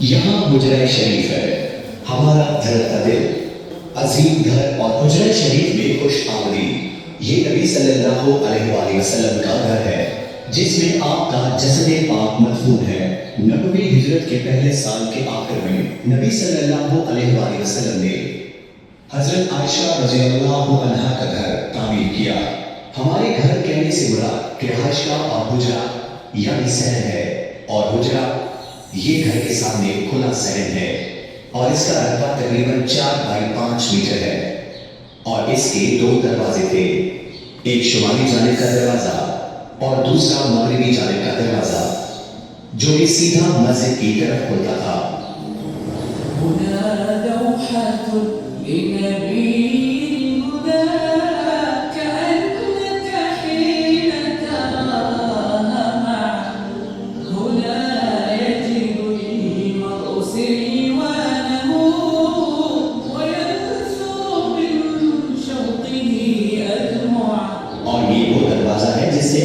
یہاں حجرہ شریف ہے، ہمارا دھڑکتا دل، عظیم گھر اور حجرہ شریف میں خوش آمدید۔ یہ نبی صلی اللہ علیہ وآلہ وسلم کا گھر ہے جس میں آپ کا جسد پاک مدفون ہے۔ نبوی ہجرت کے پہلے سال کے آخر میں نبی صلی اللہ علیہ وآلہ وسلم نے حضرت عائشہ رضی اللہ عنہا کا گھر تعمیر کیا۔ ہمارے گھر کہنے سے مراد رہائش کا اور حجرہ یعنی صحن ہے، اور حجرہ یہ گھر کے سامنے کھلا صحن ہے، اور اس کا رقبہ تقریباً 4 بائی 5 میٹر ہے، اور اس کے 2 دروازے تھے، ایک شمالی جانب کا دروازہ اور دوسرا مغربی جانب کا دروازہ جو کہ سیدھا مسجد کی طرف کھلتا تھا۔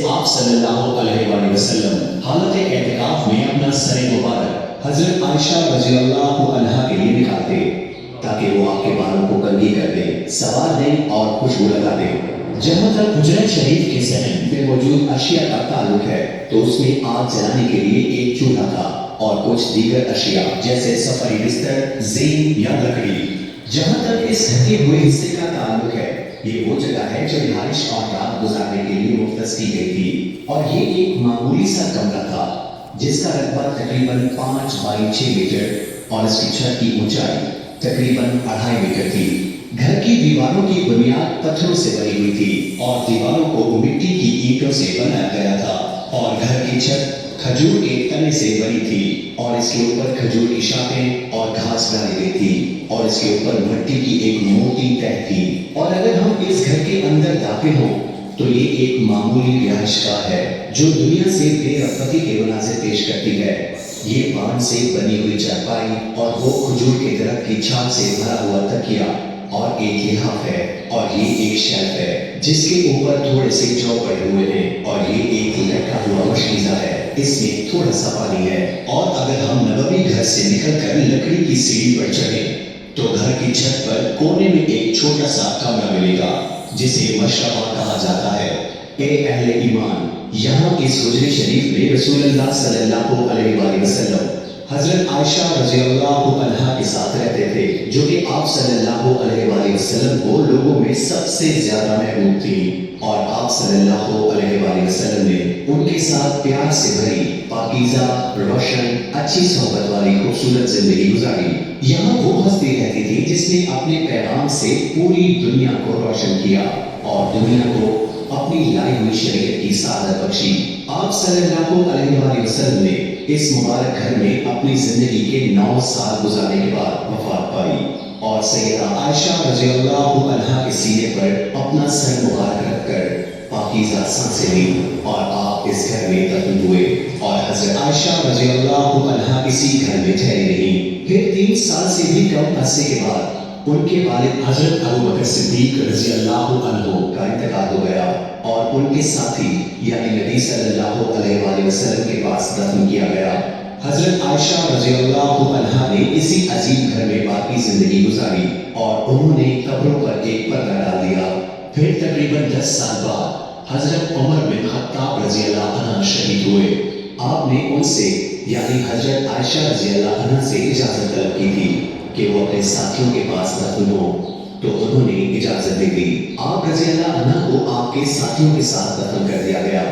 آپ صلی اللہ علیہ وآلہ وسلم حالت اعتکاف میں اپنا سر مبارک حضرت عائشہ رضی اللہ عنہا کے لیے نکالتے تاکہ وہ آپ کے بالوں کو کنگھی کر دے، سوار دیں اور خوشبو لگا دے۔ جہاں تک حجرہ شریف کے صحن میں موجود اشیاء کا تعلق ہے تو اس میں آگ جلانے کے لیے ایک چولہا تھا اور کچھ دیگر اشیاء جیسے سفری بستر، زین یا لکڑی۔ جہاں تک اس ڈھکے ہوئے حصے کا تعلق ہے، یہ وہ جگہ ہے جو رہائش اور رات گزارنے کے لیے مختص کی گئی تھی، اور یہ ایک معمولی سا کمرہ تھا جس کا رقبہ تقریباً 5 بائی 6 میٹر اور اس کی چھت کی اونچائی تقریباً 2.5 میٹر تھی۔ گھر کی دیواروں کی بنیاد پتھروں سے بنی ہوئی تھی اور دیواروں کو مٹی کی اینٹوں سے بنایا گیا تھا، اور گھر کی چھت کھجور کے تنے سے بنی تھی اور اس کے اوپر کھجور کی شاخیں اور گھاس ڈالی گئی تھی، اور اس کے اوپر مٹی کی ایک موٹی تہ تھی۔ اور اگر ہم اس گھر کے اندر داخل ہوں تو یہ ایک معمولی رہائش گاہ ہے جو دنیا سے بے رغبتی کے مناظر پیش کرتی ہے۔ یہ بانس سے بنی ہوئی چارپائی اور وہ کھجور کے درخت کی چھال سے بھرا ہوا تکیہ اور ایک لحاف ہے، اور یہ ایک شیلف ہے جس کے اوپر تھوڑے سے جو پڑے ہوئے ہیں، اور یہ ایک لٹکا ہوا مشکیزہ ہے، اس میں تھوڑا سا پانی ہے۔ اور اگر ہم نبوی گھر سے نکل کر لکڑی کی سیڑھی پر چڑھیں تو گھر کی چھت پر کونے میں ایک چھوٹا سا کمرہ ملے گا جسے مشربہ کہا جاتا ہے۔ اے اہل ایمان، یہاں اس حجرہ شریف میں رسول اللہ صلی اللہ علیہ وآلہ وسلم حضرت عائشہ رضی اللہ عنہا کے ساتھ رہتے تھے، جو کہ آپ صلی اللہ علیہ وآلہ وسلم کو لوگوں میں سب سے زیادہ محبوب تھی، اور آپ صلی اللہ علیہ وآلہ وسلم نے ان کے ساتھ پیار سے بھری پاکیزہ، روشن، اچھی صحبت والی خوبصورت زندگی گزاری۔ یہاں وہ ہستی رہتی تھی جس نے اپنے پیغام سے پوری دنیا کو روشن کیا اور دنیا کو اپنی لائی ہوئی شریعت کی سعادت بخشی۔ آپ صلی اللہ علیہ وآلہ وسلم نے اس مبارک گھر میں اپنی زندگی کے 9 سال گزارنے کے بعد وفات پائی، اور سیدہ عائشہ رضی اللہ عنہا کے سینے پر اپنا سر مبارک رکھ کر پاکیزہ سانسیں لی، اور آپ اس گھر میں دفن ہوئے، اور حضرت عائشہ رضی اللہ عنہا اسی گھر میں ٹھہری رہیں۔ پھر 3 سال سے بھی کم عرصے کے بعد ان کے والد حضرت ابو بکر صدیق رضی اللہ عنہ کا انتقال ہو گیا، اور ان کے ساتھی یعنی نبی صلی اللہ علیہ وآلہ وسلم کے پاس دفن کیا گیا۔ حضرت عائشہ رضی اللہ عنہا نے اسی عظیم گھر میں باقی زندگی گزاری، اور انہوں نے قبروں پر ایک پردہ ڈال دیا۔ پھر تقریباً 10 سال بعد حضرت عمر بن خطاب رضی اللہ عنہ شہید ہوئے۔ آپ نے ان سے یعنی حضرت عائشہ رضی اللہ عنہ سے اجازت طلب کی تھی کہ وہ اپنے ساتھیوں کے پاس دفن ہو، تو انہوں نے اجازت دے دی۔ آپ رضی اللہ عنہ کو آپ کے ساتھیوں کے ساتھ دفن کر دیا گیا۔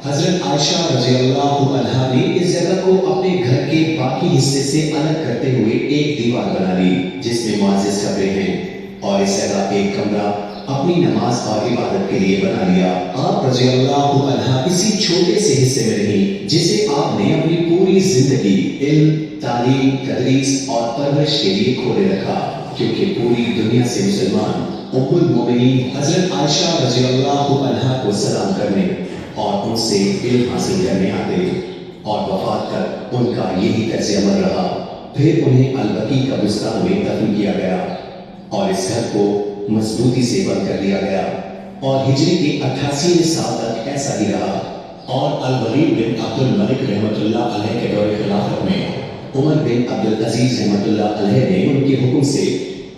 حضرت عائشہ رضی اللہ عنہا نے اس جگہ کو اپنے گھر کے باقی حصے سے الگ کرتے ہوئے ایک دیوار بنا لی جس میں معزز قبریں ہیں، اور اس جگہ ایک کمرہ اپنی نماز اور عبادت کے لیے بنا لیا۔ آپ رضی اللہ عنہا اسی چھوٹے سے حصے میں رہی جسے آپ نے اپنی پوری زندگی علم، تعلیم، تدریس اور پرورش کے لیے کھولے رکھا، کیونکہ پوری دنیا سے مسلمان ام المومنین حضرت عائشہ رضی اللہ عنہا کو سلام کرنے اور ان سے علم حاصل کرنے آتے، اور وفات تک ان کا یہی طرز عمل رہا۔ پھر انہیں البقیع قبرستان میں دفن کیا گیا، اور اس گھر کو مضبوطی سے بند کر دیا گیا، اور ہجری کے 88ویں سال تک ایسا ہی رہا۔ اور الولید بن عبد الملک رحمۃ اللہ علیہ کے دور خلافت میں عمر بن عبد العزیز رحمۃ اللہ علیہ نے ان کے حکم سے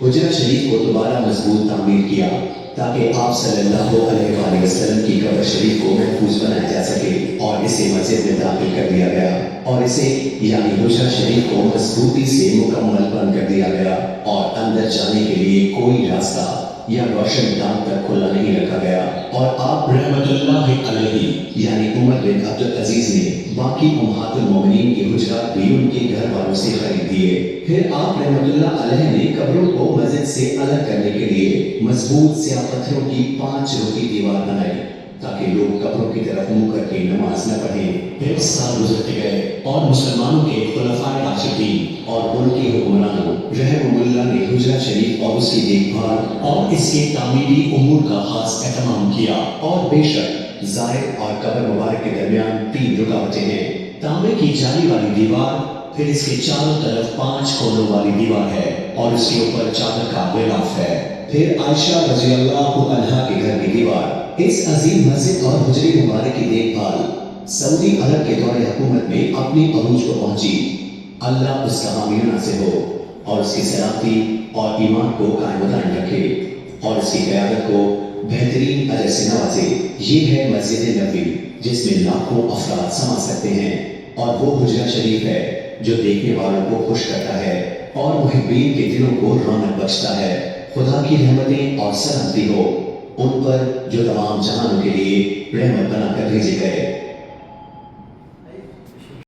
حجرہ شریف کو دوبارہ مضبوط تعمیر کیا تاکہ آپ صلی اللہ علیہ وآلہ وسلم کی قبر شریف کو محفوظ بنایا جا سکے، اور اسے مسجد میں داخل کر دیا گیا اور اسے یعنی حجرہ شریف کو مضبوطی سے مکمل بند کر دیا گیا، اور اندر جانے کے لیے کوئی راستہ یا روشن دان تک کھلا نہیں رکھا گیا۔ اور آپ رحمت اللہ علیہ یعنی عمر بن عبد العزیز نے باقی امہات المومنین کے حجرات بھی ان کے گھر والوں سے خرید دیے۔ پھر آپ رحمت اللہ علیہ نے قبروں کو مسجد سے الگ کرنے کے لیے مضبوط سیاہ پتھروں کی 5 روتی دیوار بنائی تاکہ لوگ قبروں کی طرف منہ کر کے نماز نہ پڑھیں۔ پھر سال گزرتے گئے اور مسلمانوں کے خلفائے راشدین اور ان کے حکمرانوں رحمہ اللہ نے حجرہ شریف اور اس کی دیکھ بھال اور اس کے تعمیری امور کا خاص اہتمام کیا، اور بے شک زائر اور قبر مبارک کے درمیان 3 رکاوٹیں ہیں۔ تانبے کی جالی والی دیوار، پھر اس کے چاروں طرف 5 کونوں والی دیوار ہے اور اس کے اوپر چادر کا غلاف ہے۔ پھر عائشہ رضی اللہ عنہا کے گھر کی دیوار، اس عظیم مسجد اور حجرے مبارک کی دیکھ بھال سعودی عرب کے دور حکومت میں اپنی عروج کو پہنچی۔ اللہ اس کا حامی ناصر ہو اور اس کی سلامتی اور ایمان کو قائم و دائم رکھے اور اس کی قیادت کو بہترین اجر سے نوازے۔ یہ ہے مسجد نبوی جس میں لاکھوں افراد سما سکتے ہیں، اور وہ حجرہ شریف ہے جو دیکھنے والوں کو خوش کرتا ہے اور محبین کے دلوں کو رونق بخشتا ہے۔ خدا کی رحمتیں اور سلامتی ہو ان پر جو تمام جہانوں کے لیے رحمت بنا کر بھیجے گئے۔